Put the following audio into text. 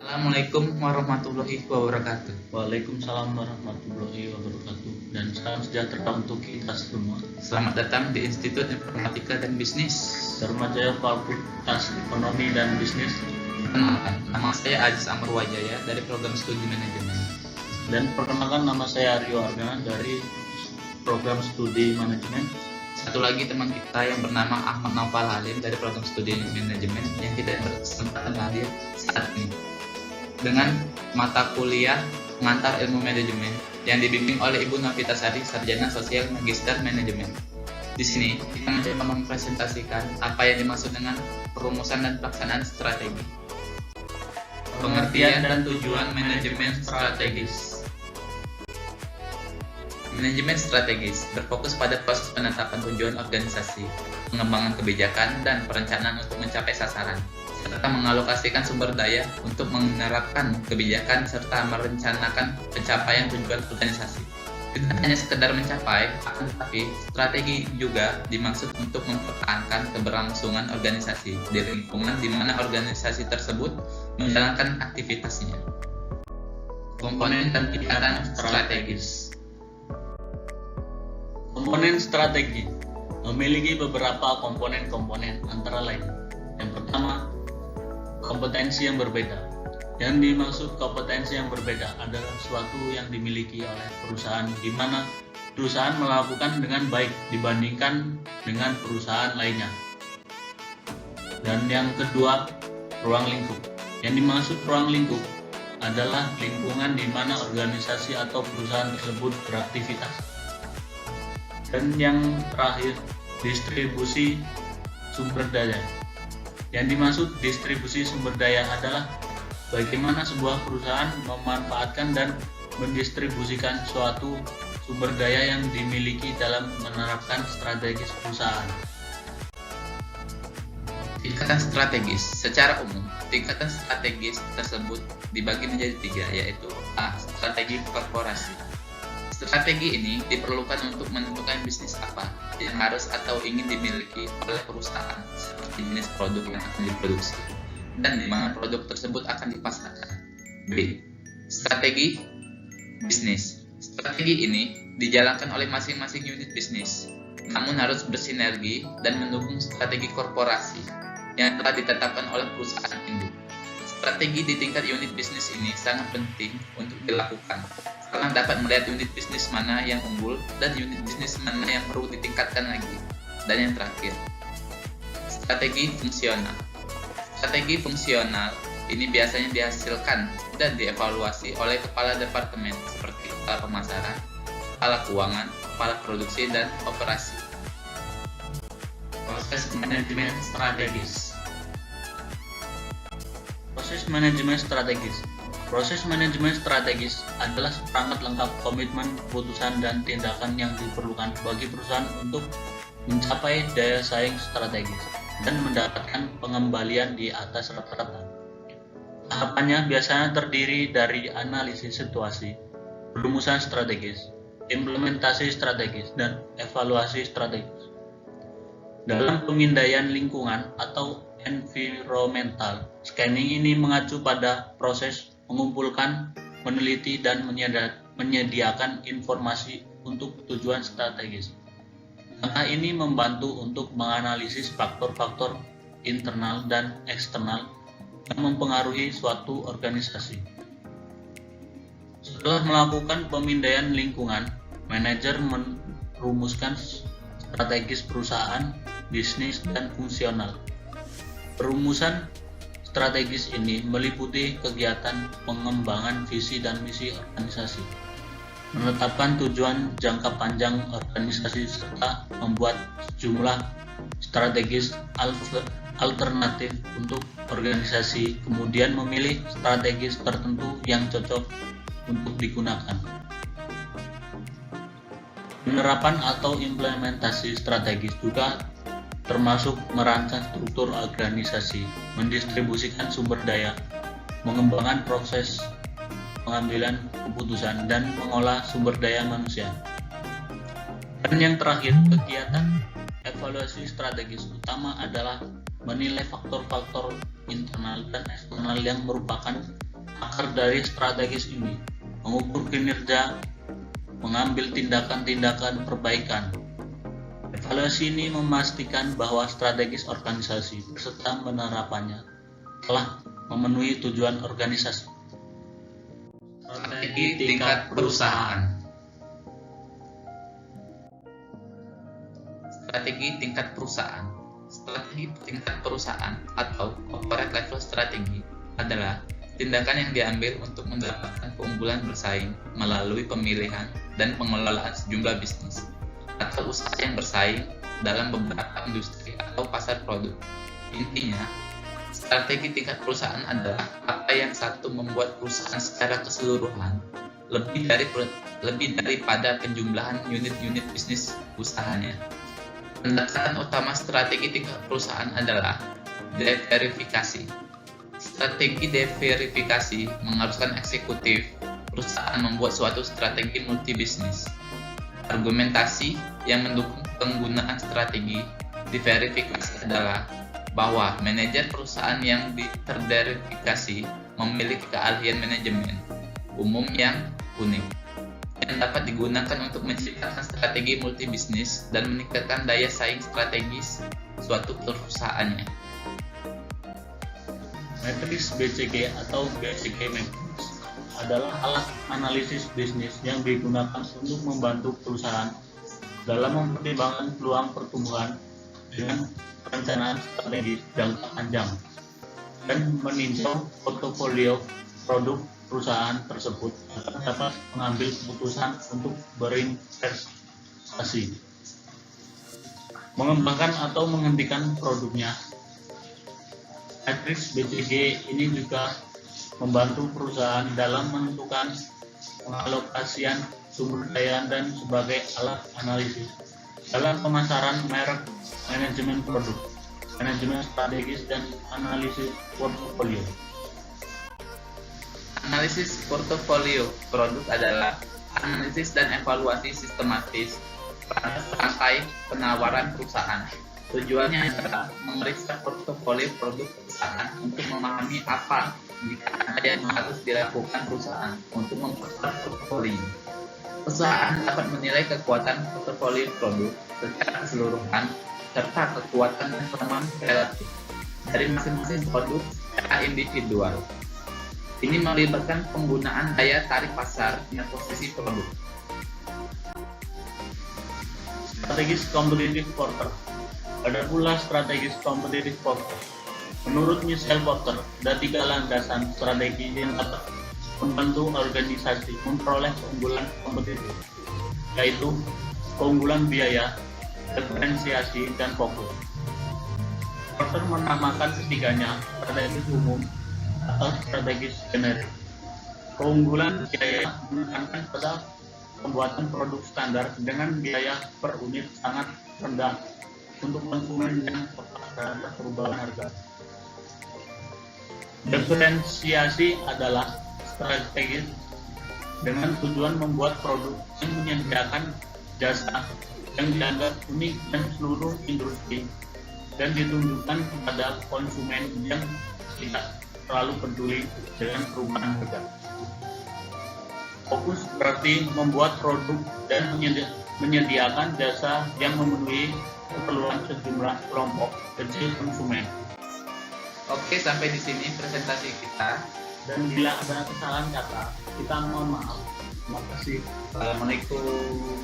Assalamualaikum warahmatullahi wabarakatuh. Waalaikumsalam warahmatullahi wabarakatuh dan salam sejahtera untuk kita semua. Selamat datang di Institut Informatika dan Bisnis. Dharma Jaya Fakultas Ekonomi dan Bisnis. Perkenalkan, nama saya Aziz Amr Wajaya dari Program Studi Manajemen. Dan perkenalkan, nama saya Aryo Argana dari Program Studi Manajemen. Satu lagi teman kita yang bernama Ahmad Naufal Halim dari Program Studi Manajemen yang tidak berkesempatan hadir saat ini dengan mata kuliah pengantar ilmu manajemen yang dibimbing oleh Ibu Novita Sari, Sarjana Sosial Magister Manajemen. Di sini kita mencoba mempresentasikan apa yang dimaksud dengan perumusan dan pelaksanaan strategi, pengertian dan tujuan manajemen strategis. Manajemen strategis berfokus pada proses penetapan tujuan organisasi, pengembangan kebijakan, dan perencanaan untuk mencapai sasaran, serta mengalokasikan sumber daya untuk menerapkan kebijakan serta merencanakan pencapaian tujuan organisasi. Tidak hanya sekedar mencapai, akan tetapi strategi juga dimaksud untuk mempertahankan keberlangsungan organisasi di lingkungan di mana organisasi tersebut menjalankan aktivitasnya. Komponen dan tingkatan strategis. Komponen strategi memiliki beberapa komponen-komponen antara lain. Yang pertama, kompetensi yang berbeda. Yang dimaksud kompetensi yang berbeda adalah suatu yang dimiliki oleh perusahaan di mana perusahaan melakukan dengan baik dibandingkan dengan perusahaan lainnya. Dan yang kedua, ruang lingkup. Yang dimaksud ruang lingkup adalah lingkungan di mana organisasi atau perusahaan tersebut beraktivitas. Dan yang terakhir, distribusi sumber daya. Yang dimaksud distribusi sumber daya adalah bagaimana sebuah perusahaan memanfaatkan dan mendistribusikan suatu sumber daya yang dimiliki dalam menerapkan strategis perusahaan. Tingkatan strategis. Secara umum, tingkatan strategis tersebut dibagi menjadi tiga, yaitu A. Strategi korporasi. Strategi ini diperlukan untuk menentukan bisnis apa yang harus atau ingin dimiliki oleh perusahaan, seperti jenis produk yang akan diproduksi, dan di mana produk tersebut akan dipasarkan. B. Strategi bisnis. Strategi ini dijalankan oleh masing-masing unit bisnis, namun harus bersinergi dan mendukung strategi korporasi yang telah ditetapkan oleh perusahaan induk. Strategi di tingkat unit bisnis ini sangat penting untuk dilakukan karena dapat melihat unit bisnis mana yang unggul dan unit bisnis mana yang perlu ditingkatkan lagi. Dan yang terakhir, strategi fungsional. Strategi fungsional ini biasanya dihasilkan dan dievaluasi oleh kepala departemen seperti kepala pemasaran, kepala keuangan, kepala produksi, dan operasi. Proses manajemen strategis. Proses manajemen strategis. Proses manajemen strategis adalah seperangkat lengkap komitmen, keputusan, dan tindakan yang diperlukan bagi perusahaan untuk mencapai daya saing strategis dan mendapatkan pengembalian di atas rata-rata. Tahapannya biasanya terdiri dari analisis situasi, perumusan strategis, implementasi strategis, dan evaluasi strategis. Dalam pemindaian lingkungan atau environmental scanning ini mengacu pada proses mengumpulkan, meneliti, dan menyediakan informasi untuk tujuan strategis. Langkah ini membantu untuk menganalisis faktor-faktor internal dan eksternal yang mempengaruhi suatu organisasi. Setelah melakukan pemindaian lingkungan, manajer merumuskan strategis perusahaan, bisnis, dan fungsional. Perumusan strategis ini meliputi kegiatan pengembangan visi dan misi organisasi, menetapkan tujuan jangka panjang organisasi, serta membuat sejumlah strategis alternatif untuk organisasi, kemudian memilih strategis tertentu yang cocok untuk digunakan. Penerapan atau implementasi strategis juga termasuk merancang struktur organisasi, mendistribusikan sumber daya, mengembangkan proses pengambilan keputusan, dan mengolah sumber daya manusia. Dan yang terakhir, kegiatan evaluasi strategis utama adalah menilai faktor-faktor internal dan eksternal yang merupakan Akar dari strategis ini mengukur kinerja, mengambil tindakan-tindakan perbaikan. Evaluasi ini memastikan bahwa strategis organisasi beserta penerapannya telah memenuhi tujuan organisasi. Strategi tingkat perusahaan. Strategi tingkat perusahaan. Strategi tingkat perusahaan atau corporate level strategi adalah tindakan yang diambil untuk mendapatkan keunggulan bersaing melalui pemilihan dan pengelolaan sejumlah bisnis atau usaha yang bersaing dalam beberapa industri atau pasar produk. Intinya, strategi tingkat perusahaan adalah apa yang satu membuat perusahaan secara keseluruhan lebih daripada penjumlahan unit-unit bisnis usahanya. Pendekatan utama strategi tingkat perusahaan adalah deverifikasi. Strategi deverifikasi mengharuskan eksekutif perusahaan membuat suatu strategi multibisnis. Argumentasi yang mendukung penggunaan strategi diverifikasi adalah bahwa manajer perusahaan yang terverifikasi memiliki keahlian manajemen umum yang unik, yang dapat digunakan untuk menciptakan strategi multibisnis dan meningkatkan daya saing strategis suatu perusahaannya. Matriks BCG atau BCG Matrix adalah alat analisis bisnis yang digunakan untuk membantu perusahaan dalam mempertimbangkan peluang pertumbuhan dengan perencanaan strategis jangka panjang dan meninjau portofolio produk perusahaan tersebut agar dapat mengambil keputusan untuk berinvestasi, mengembangkan atau menghentikan produknya. Matriks BCG ini juga membantu perusahaan dalam menentukan pengalokasian sumber daya dan sebagai alat analisis dalam pemasaran merek, manajemen produk, manajemen strategis, dan analisis portofolio. Analisis portofolio produk adalah analisis dan evaluasi sistematis pada rangkai penawaran perusahaan. Tujuannya adalah memeriksa portofolio produk perusahaan untuk memahami apa jika ada yang harus dilakukan perusahaan untuk memperkuat portofolio. Perusahaan dapat menilai kekuatan portofolio produk secara keseluruhan serta kekuatan dan kelemahan relatif dari masing-masing produk secara individual. Ini melibatkan penggunaan daya tarik pasar dan posisi produk. Strategis competitive porter. Ada pula strategis competitive porter. Menurut Michelle Porter, ada 3 landasan strategi yang dapat membantu organisasi memperoleh keunggulan kompetitif, yaitu keunggulan biaya, diferensiasi, dan fokus. Porter menamakan ketiganya strategis umum atau strategis generik. Keunggulan biaya menekankan pada pembuatan produk standar dengan biaya per unit sangat rendah untuk konsumen yang peka terhadap perubahan harga. Diferensiasi adalah strategi dengan tujuan membuat produk yang menyediakan jasa yang dianggap unik dan seluruh industri dan ditunjukkan kepada konsumen yang tidak terlalu peduli dengan perubahan harga. Fokus berarti membuat produk dan menyediakan jasa yang memenuhi keperluan sejumlah kelompok kecil konsumen. Oke, sampai di sini presentasi kita. Dan bila ada kesalahan kata, kita mohon maaf. Terima kasih. Assalamualaikum.